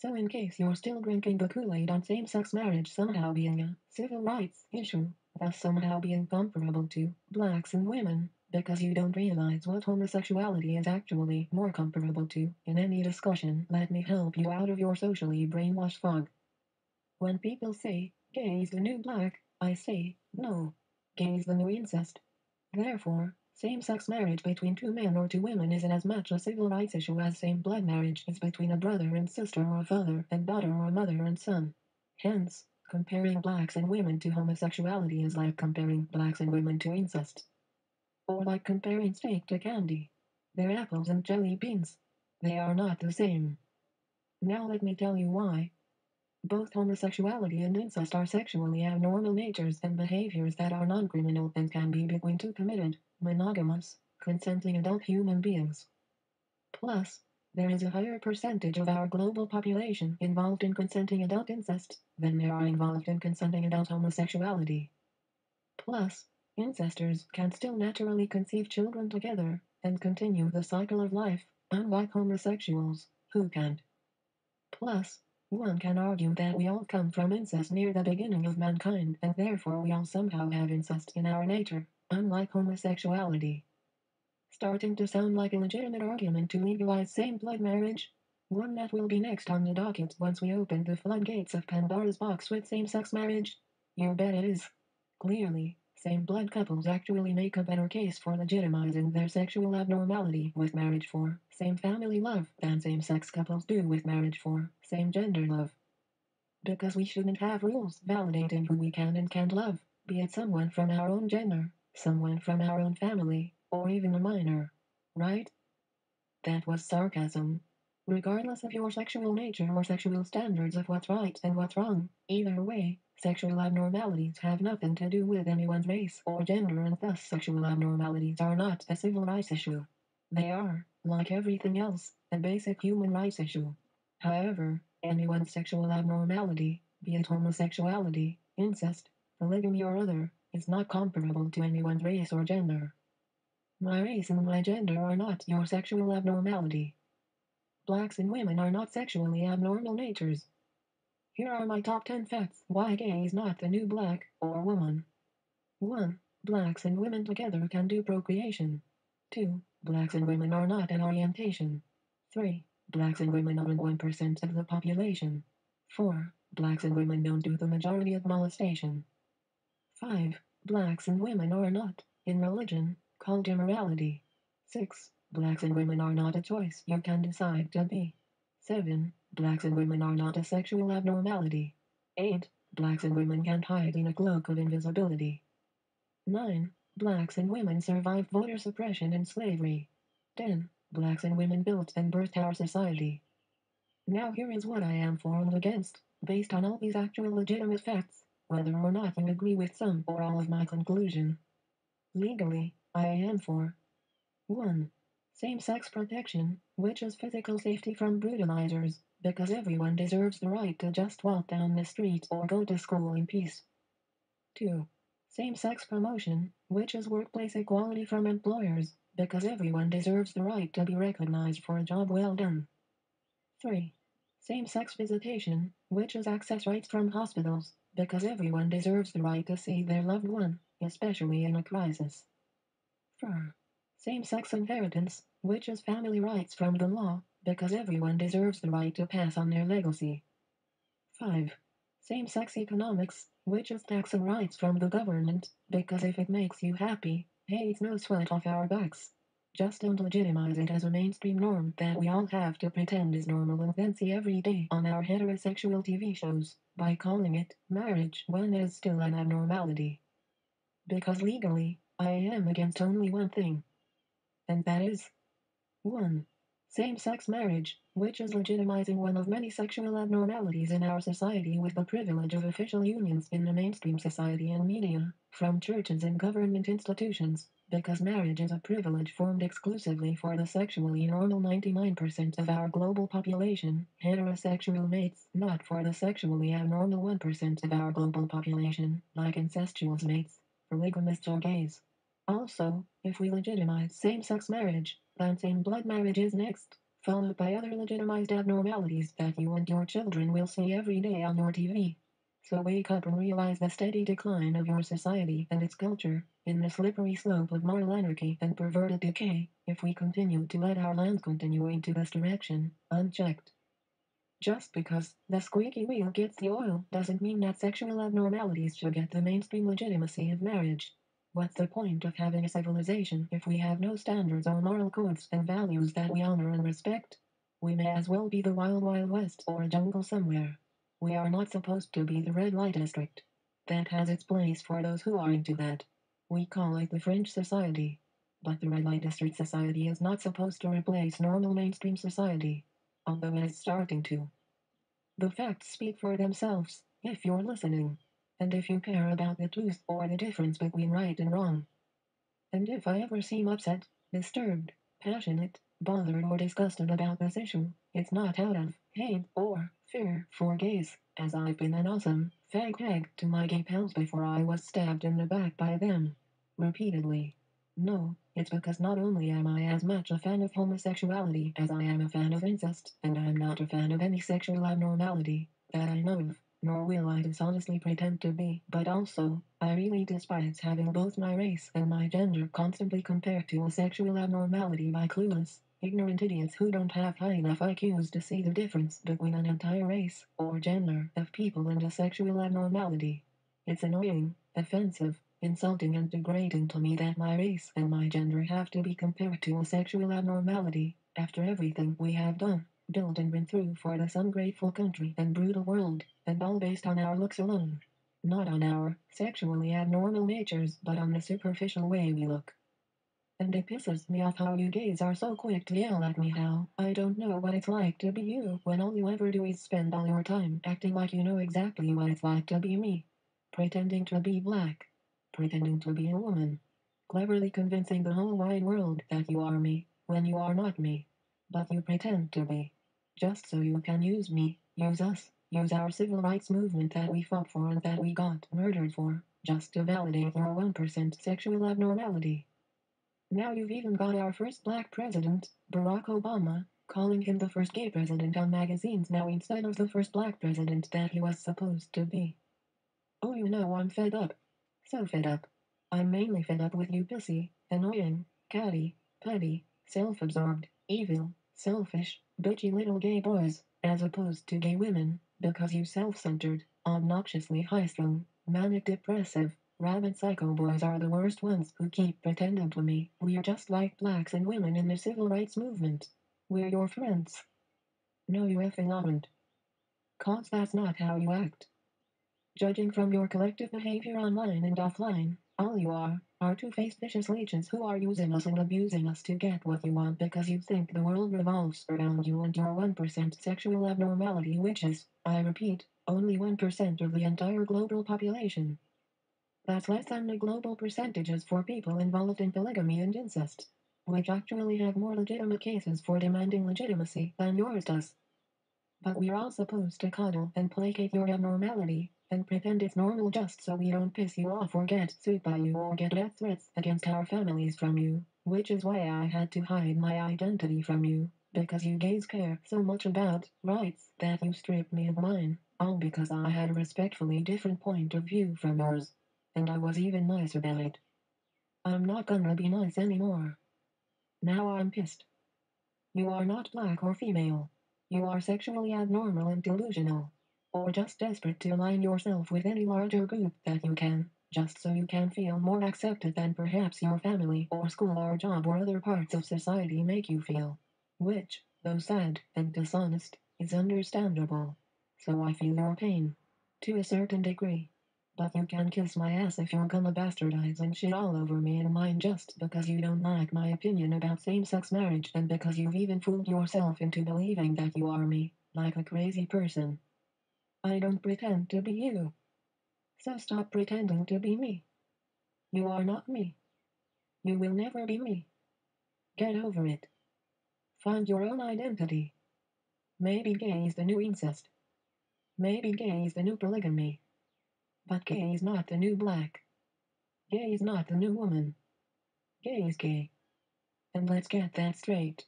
So in case you're still drinking the Kool-Aid on same-sex marriage somehow being a civil rights issue, thus somehow being comparable to blacks and women, because you don't realize what homosexuality is actually more comparable to in any discussion, let me help you out of your socially brainwashed fog. When people say, gay is the new black, I say, no. Gay is the new incest. Therefore, same-sex marriage between two men or two women isn't as much a civil rights issue as same-blood marriage is between a brother and sister or a father and daughter or a mother and son. Hence, comparing blacks and women to homosexuality is like comparing blacks and women to incest. Or like comparing steak to candy. They're apples and jelly beans. They are not the same. Now let me tell you why. Both homosexuality and incest are sexually abnormal natures and behaviors that are non-criminal and can be between two committed, monogamous, consenting adult human beings. Plus, there is a higher percentage of our global population involved in consenting adult incest than there are involved in consenting adult homosexuality. Plus, incestors can still naturally conceive children together and continue the cycle of life, unlike homosexuals, who can't. Plus, one can argue that we all come from incest near the beginning of mankind, and therefore we all somehow have incest in our nature, unlike homosexuality. Starting to sound like a legitimate argument to legalize same-blood marriage? One that will be next on the docket once we open the floodgates of Pandora's box with same-sex marriage? You bet it is. Clearly, same-blood couples actually make a better case for legitimizing their sexual abnormality with marriage for same-family love than same-sex couples do with marriage for same-gender love. Because we shouldn't have rules validating who we can and can't love, be it someone from our own gender, someone from our own family, or even a minor. Right? That was sarcasm. Regardless of your sexual nature or sexual standards of what's right and what's wrong, either way, sexual abnormalities have nothing to do with anyone's race or gender, and thus sexual abnormalities are not a civil rights issue. They are, like everything else, a basic human rights issue. However, anyone's sexual abnormality, be it homosexuality, incest, polygamy or other, is not comparable to anyone's race or gender. My race and my gender are not your sexual abnormality. Blacks and women are not sexually abnormal natures. Here are my top 10 facts why gay is not the new black or woman. 1. Blacks and women together can do procreation. 2. Blacks and women are not an orientation. 3. Blacks and women aren't 1% of the population. 4. Blacks and women don't do the majority of molestation. 5. Blacks and women are not, in religion, called immorality. 6. Blacks and women are not a choice you can decide to be. 7. Blacks and women are not a sexual abnormality. 8. Blacks and women can't hide in a cloak of invisibility. 9. Blacks and women survived voter suppression and slavery. 10. Blacks and women built and birthed our society. Now here is what I am for and against, based on all these actual legitimate facts, whether or not you agree with some or all of my conclusion. Legally, I am for 1. Same-sex protection, which is physical safety from brutalizers, because everyone deserves the right to just walk down the street or go to school in peace. 2. Same-sex promotion, which is workplace equality from employers, because everyone deserves the right to be recognized for a job well done. 3. Same-sex visitation, which is access rights from hospitals, because everyone deserves the right to see their loved one, especially in a crisis. 4. Same-sex inheritance, which is family rights from the law, because everyone deserves the right to pass on their legacy. 5. Same-sex economics, which is tax and rights from the government, because if it makes you happy, hey, it's no sweat off our backs. Just don't legitimize it as a mainstream norm that we all have to pretend is normal and then see every day on our heterosexual TV shows, by calling it marriage when it is still an abnormality. Because legally, I am against only one thing. And that is 1. Same-sex marriage, which is legitimizing one of many sexual abnormalities in our society with the privilege of official unions in the mainstream society and media, from churches and government institutions, because marriage is a privilege formed exclusively for the sexually normal 99% of our global population, heterosexual mates, not for the sexually abnormal 1% of our global population, like incestuous mates, polygamists or gays. Also, if we legitimize same-sex marriage, then same-blood marriage is next, followed by other legitimized abnormalities that you and your children will see every day on your TV. So wake up and realize the steady decline of your society and its culture, in the slippery slope of moral anarchy and perverted decay, if we continue to let our land continue into this direction, unchecked. Just because the squeaky wheel gets the oil doesn't mean that sexual abnormalities should get the mainstream legitimacy of marriage. What's the point of having a civilization if we have no standards or moral codes and values that we honor and respect? We may as well be the wild, wild west or a jungle somewhere. We are not supposed to be the red light district. That has its place for those who are into that. We call it the French society. But the red light district society is not supposed to replace normal mainstream society, although it is starting to. The facts speak for themselves, if you're listening. And if you care about the truth or the difference between right and wrong. And if I ever seem upset, disturbed, passionate, bothered or disgusted about this issue, it's not out of hate or fear for gays, as I've been an awesome fag hag to my gay pals before I was stabbed in the back by them. Repeatedly. No, it's because not only am I as much a fan of homosexuality as I am a fan of incest, and I'm not a fan of any sexual abnormality that I know of, nor will I dishonestly pretend to be, but also, I really despise having both my race and my gender constantly compared to a sexual abnormality by clueless, ignorant idiots who don't have high enough IQs to see the difference between an entire race or gender of people and a sexual abnormality. It's annoying, offensive, insulting and degrading to me that my race and my gender have to be compared to a sexual abnormality, after everything we have done, built and been through for this ungrateful country and brutal world, and all based on our looks alone. Not on our sexually abnormal natures, but on the superficial way we look. And it pisses me off how you gays are so quick to yell at me how I don't know what it's like to be you when all you ever do is spend all your time acting like you know exactly what it's like to be me. Pretending to be black. Pretending to be a woman. Cleverly convincing the whole wide world that you are me when you are not me. But you pretend to be. Just so you can use me, use us, use our civil rights movement that we fought for and that we got murdered for, just to validate your 1% sexual abnormality. Now you've even got our first black president, Barack Obama, calling him the first gay president on magazines now instead of the first black president that he was supposed to be. Oh, you know I'm fed up. So fed up. I'm mainly fed up with you pissy, annoying, catty, petty, self-absorbed, evil, selfish, bitchy little gay boys, as opposed to gay women, because you self-centered, obnoxiously high-strung, manic-depressive, rabid psycho boys are the worst ones who keep pretending to me we're just like blacks and women in the civil rights movement. We're your friends. No, you effing aren't. 'Cause that's not how you act. Judging from your collective behavior online and offline, all you are two-faced vicious leeches who are using us and abusing us to get what you want because you think the world revolves around you and your 1% sexual abnormality, which is, I repeat, only 1% of the entire global population. That's less than the global percentages for people involved in polygamy and incest, which actually have more legitimate cases for demanding legitimacy than yours does. But we're all supposed to coddle and placate your abnormality and pretend it's normal just so we don't piss you off or get sued by you or get death threats against our families from you, which is why I had to hide my identity from you, because you gays care so much about rights that you stripped me of mine, all because I had a respectfully different point of view from yours. And I was even nice about it. I'm not gonna be nice anymore. Now I'm pissed. You are not black or female. You are sexually abnormal and delusional. Or just desperate to align yourself with any larger group that you can, just so you can feel more accepted than perhaps your family or school or job or other parts of society make you feel. Which, though sad and dishonest, is understandable. So I feel your pain. To a certain degree. But you can kiss my ass if you're gonna bastardize and shit all over me and mine just because you don't like my opinion about same-sex marriage and because you've even fooled yourself into believing that you are me, like a crazy person. I don't pretend to be you. So stop pretending to be me. You are not me. You will never be me. Get over it. Find your own identity. Maybe gay is the new incest. Maybe gay is the new polygamy. But gay is not the new black. Gay is not the new woman. Gay is gay. And let's get that straight.